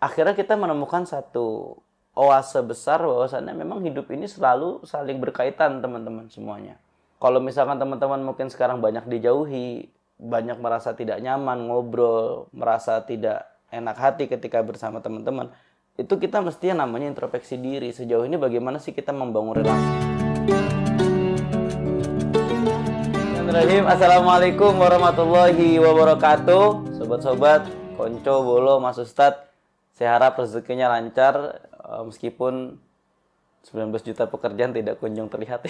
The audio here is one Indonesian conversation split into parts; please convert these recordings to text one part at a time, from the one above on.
akhirnya kita menemukan satu oase besar bahwasannya memang hidup ini selalu saling berkaitan teman-teman semuanya. Kalau misalkan teman-teman mungkin sekarang banyak dijauhi, banyak merasa tidak nyaman ngobrol, merasa tidak enak hati ketika bersama teman-teman, itu kita mestinya namanya introspeksi diri. Sejauh ini bagaimana sih kita membangun relasi? Assalamualaikum warahmatullahi wabarakatuh. Sobat-sobat, konco, bolo, mas ustad, saya harap rezekinya lancar meskipun 19 juta pekerjaan tidak kunjung terlihat.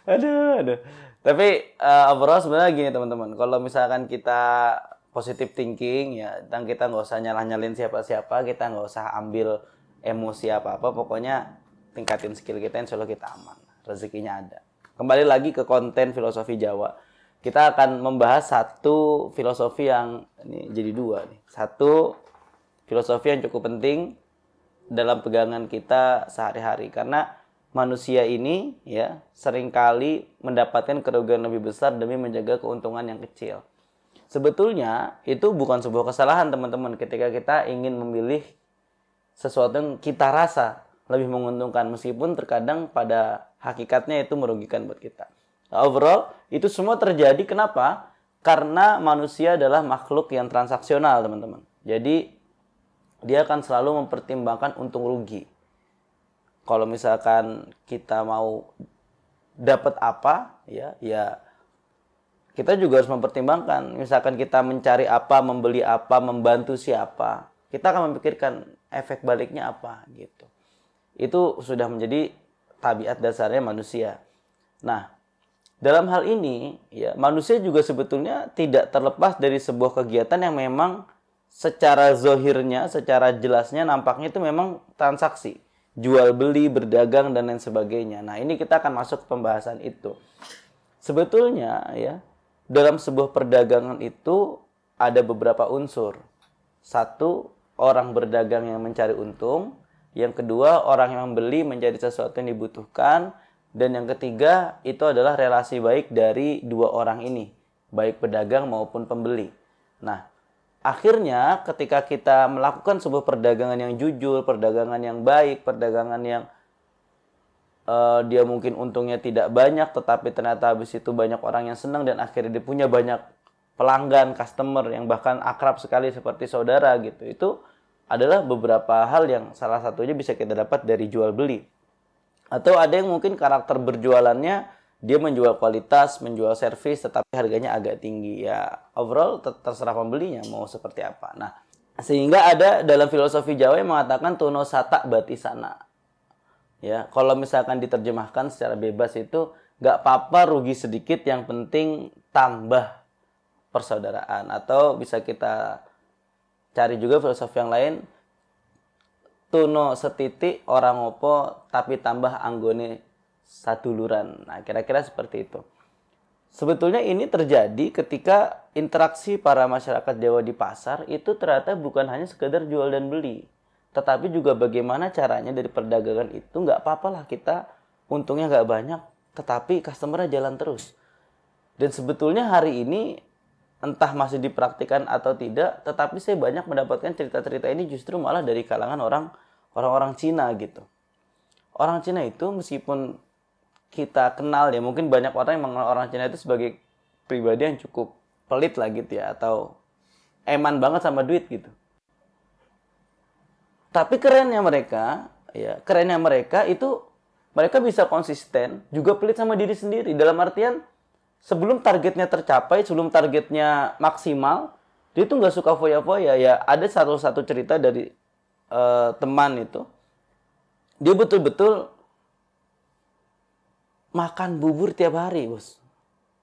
Aduh. Tapi overall sebenarnya gini teman-teman, kalau misalkan kita positive thinking ya, dan kita nggak usah nyalah-nyalin siapa-siapa, kita nggak usah ambil emosi apa-apa, pokoknya tingkatin skill kita, insya Allah kita aman, rezekinya ada. Kembali lagi ke konten filosofi Jawa. Kita akan membahas satu filosofi yang ini jadi dua nih. Satu filosofi yang cukup penting dalam pegangan kita sehari-hari, karena manusia ini ya seringkali mendapatkan kerugian lebih besar demi menjaga keuntungan yang kecil. Sebetulnya itu bukan sebuah kesalahan teman-teman ketika kita ingin memilih sesuatu yang kita rasa lebih menguntungkan, meskipun terkadang pada hakikatnya itu merugikan buat kita. Overall, itu semua terjadi kenapa? Karena manusia adalah makhluk yang transaksional, teman-teman. Jadi, dia akan selalu mempertimbangkan untung rugi. Kalau misalkan kita mau dapat apa, ya kita juga harus mempertimbangkan. Misalkan kita mencari apa, membeli apa, membantu siapa, kita akan memikirkan efek baliknya apa, gitu. Itu sudah menjadi tabiat dasarnya manusia. Nah, dalam hal ini ya manusia juga sebetulnya tidak terlepas dari sebuah kegiatan yang memang secara zohirnya, secara jelasnya nampaknya itu memang transaksi, jual beli, berdagang dan lain sebagainya. Nah, ini kita akan masuk ke pembahasan itu. Sebetulnya ya dalam sebuah perdagangan itu ada beberapa unsur. Satu, orang berdagang yang mencari untung. Yang kedua, orang yang membeli mencari sesuatu yang dibutuhkan. Dan yang ketiga, itu adalah relasi baik dari dua orang ini, baik pedagang maupun pembeli. Nah, akhirnya ketika kita melakukan sebuah perdagangan yang jujur, perdagangan yang baik, perdagangan yang dia mungkin untungnya tidak banyak, tetapi ternyata habis itu banyak orang yang senang dan akhirnya dia punya banyak pelanggan, customer yang bahkan akrab sekali seperti saudara gitu. Itu adalah beberapa hal yang salah satunya bisa kita dapat dari jual beli. Atau ada yang mungkin karakter berjualannya dia menjual kualitas, menjual servis tetapi harganya agak tinggi. Ya overall terserah pembelinya mau seperti apa. Nah, sehingga ada dalam filosofi Jawa yang mengatakan tuno sata batisana. Ya, kalau misalkan diterjemahkan secara bebas itu nggak apa-apa rugi sedikit, yang penting tambah persaudaraan. Atau bisa kita cari juga filosofi yang lain, tuno setitik orang opo tapi tambah anggone saduluran. Nah, kira-kira seperti itu. Sebetulnya ini terjadi ketika interaksi para masyarakat Jawa di pasar itu ternyata bukan hanya sekedar jual dan beli, tetapi juga bagaimana caranya dari perdagangan itu nggak apa-apalah kita untungnya nggak banyak, tetapi customernya jalan terus. Dan sebetulnya hari ini entah masih dipraktikkan atau tidak, tetapi saya banyak mendapatkan cerita-cerita ini justru malah dari kalangan orang-orang Cina gitu. Orang Cina itu meskipun kita kenal ya, mungkin banyak orang yang mengenal orang Cina itu sebagai pribadi yang cukup pelit lah gitu ya, atau eman banget sama duit gitu. Tapi kerennya mereka itu mereka bisa konsisten juga pelit sama diri sendiri. Dalam artian sebelum targetnya tercapai, sebelum targetnya maksimal, dia tuh nggak suka foya-foya. Ya ada satu cerita dari teman itu, dia betul-betul makan bubur tiap hari, bos.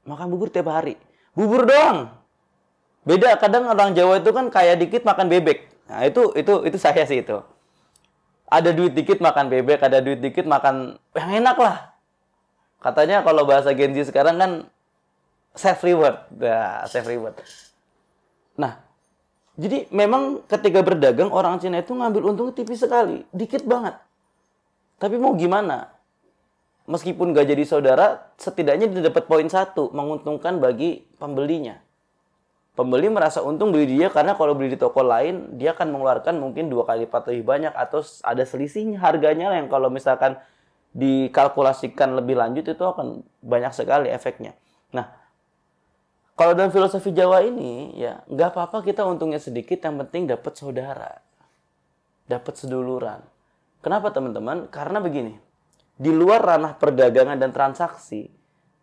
Makan bubur tiap hari, bubur doang. Beda kadang orang Jawa itu kan kaya dikit makan bebek. Nah itu saya sih itu. Ada duit dikit makan bebek, ada duit dikit makan yang enak lah. Katanya kalau bahasa Gen Z sekarang kan self reward. Nah, jadi memang ketika berdagang orang Cina itu ngambil untung tipis sekali, dikit banget. Tapi mau gimana? Meskipun gak jadi saudara, setidaknya dia dapat poin 1, menguntungkan bagi pembelinya. Pembeli merasa untung beli dia karena kalau beli di toko lain dia akan mengeluarkan mungkin 2 kali lipat lebih banyak atau ada selisihnya harganya yang kalau misalkan dikalkulasikan lebih lanjut itu akan banyak sekali efeknya. Nah, kalau dalam filosofi Jawa ini ya nggak apa-apa kita untungnya sedikit, yang penting dapat saudara, dapat seduluran. Kenapa teman-teman? Karena begini, di luar ranah perdagangan dan transaksi,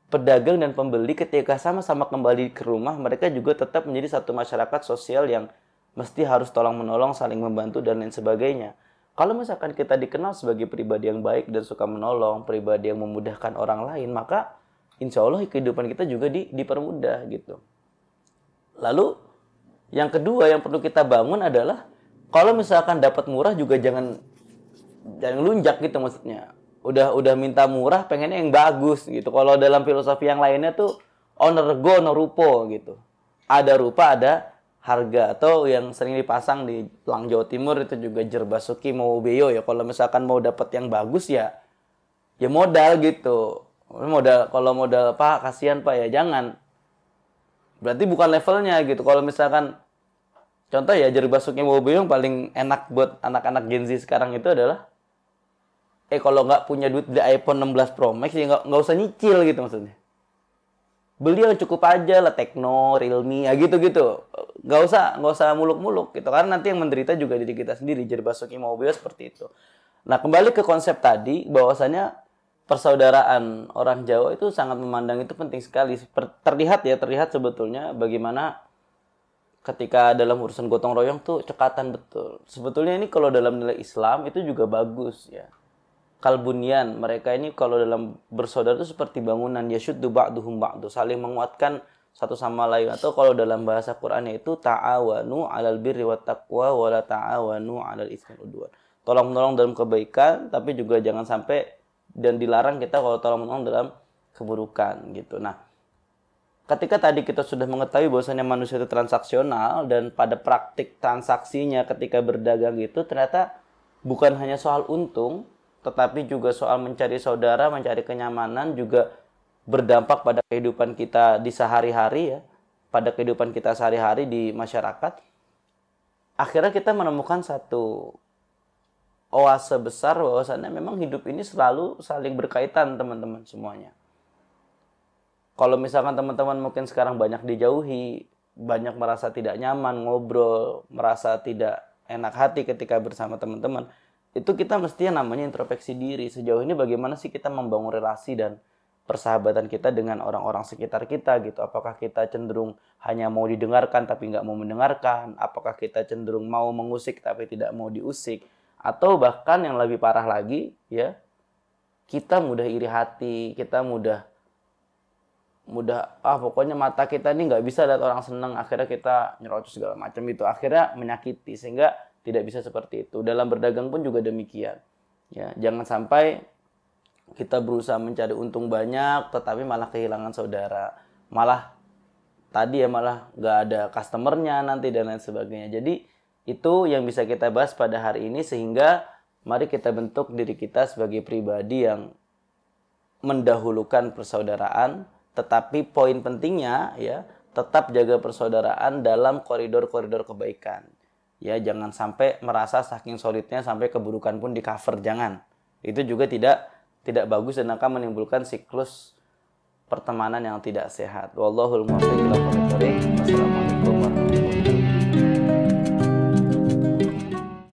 pedagang dan pembeli ketika sama-sama kembali ke rumah, mereka juga tetap menjadi satu masyarakat sosial yang mesti harus tolong-menolong, saling membantu, dan lain sebagainya. Kalau misalkan kita dikenal sebagai pribadi yang baik dan suka menolong, pribadi yang memudahkan orang lain, maka insya Allah kehidupan kita juga dipermudah gitu. Lalu, yang kedua yang perlu kita bangun adalah, kalau misalkan dapat murah juga jangan lunjak gitu maksudnya. Udah minta murah, pengennya yang bagus gitu. Kalau dalam filosofi yang lainnya tuh owner go no rupo gitu. Ada rupa, ada harga. Atau yang sering dipasang di Lang Jawa Timur itu juga Jerbasuki mau beyo ya. Kalau misalkan mau dapat yang bagus ya modal gitu. Kalau modal Pak, kasihan Pak ya, jangan. Berarti bukan levelnya gitu. Kalau misalkan contoh ya Jerbasuki mau beyo yang paling enak buat anak-anak Gen Z sekarang itu adalah kalau nggak punya duit di iPhone 16 Pro Max ya nggak usah nyicil gitu maksudnya. Beli yang cukup aja lah, Tecno, Realme, ya gitu-gitu. Nggak usah muluk-muluk gitu. Karena nanti yang menderita juga diri kita sendiri. Jerbasuki Mobil seperti itu. Nah, kembali ke konsep tadi bahwasanya persaudaraan orang Jawa itu sangat memandang itu penting sekali. Terlihat sebetulnya bagaimana ketika dalam urusan gotong royong tuh cekatan betul. Sebetulnya ini kalau dalam nilai Islam itu juga bagus ya. Kalbunian, mereka ini kalau dalam bersaudara itu seperti bangunan, yasyuddu ba'duhum ba'du, saling menguatkan satu sama lain. Atau kalau dalam bahasa Qur'annya itu ta'awanu 'alal birri wat taqwa wa la ta'awanu 'alal itsmi wal 'udwan. Tolong-menolong dalam kebaikan, tapi juga jangan sampai dan dilarang kita kalau tolong-menolong dalam keburukan gitu. Nah, ketika tadi kita sudah mengetahui bahwasanya manusia itu transaksional dan pada praktik transaksinya ketika berdagang itu ternyata bukan hanya soal untung, tetapi juga soal mencari saudara, mencari kenyamanan, juga berdampak pada kehidupan kita di sehari-hari ya, pada kehidupan kita sehari-hari di masyarakat. Akhirnya kita menemukan satu oase besar bahwasannya memang hidup ini selalu saling berkaitan teman-teman semuanya. Kalau misalkan teman-teman mungkin sekarang banyak dijauhi, banyak merasa tidak nyaman ngobrol, merasa tidak enak hati ketika bersama teman-teman, itu kita mestinya namanya introspeksi diri. Sejauh ini bagaimana sih kita membangun relasi dan persahabatan kita dengan orang-orang sekitar kita gitu. Apakah kita cenderung hanya mau didengarkan tapi nggak mau mendengarkan? Apakah kita cenderung mau mengusik tapi tidak mau diusik? Atau bahkan yang lebih parah lagi ya, kita mudah iri hati, kita mudah pokoknya mata kita ini nggak bisa lihat orang senang, akhirnya kita nyerocos segala macam itu, akhirnya menyakiti, sehingga tidak bisa seperti itu. Dalam berdagang pun juga demikian. Ya, jangan sampai kita berusaha mencari untung banyak, tetapi malah kehilangan saudara. Malah nggak ada customernya nanti dan lain sebagainya. Jadi itu yang bisa kita bahas pada hari ini, sehingga mari kita bentuk diri kita sebagai pribadi yang mendahulukan persaudaraan, tetapi poin pentingnya ya tetap jaga persaudaraan dalam koridor-koridor kebaikan. Ya, jangan sampai merasa saking solidnya sampai keburukan pun di cover, jangan. Itu juga tidak bagus dan akan menimbulkan siklus pertemanan yang tidak sehat. Wallahul muwaffiq ila aqwamit thoriq. Wassalamualaikum.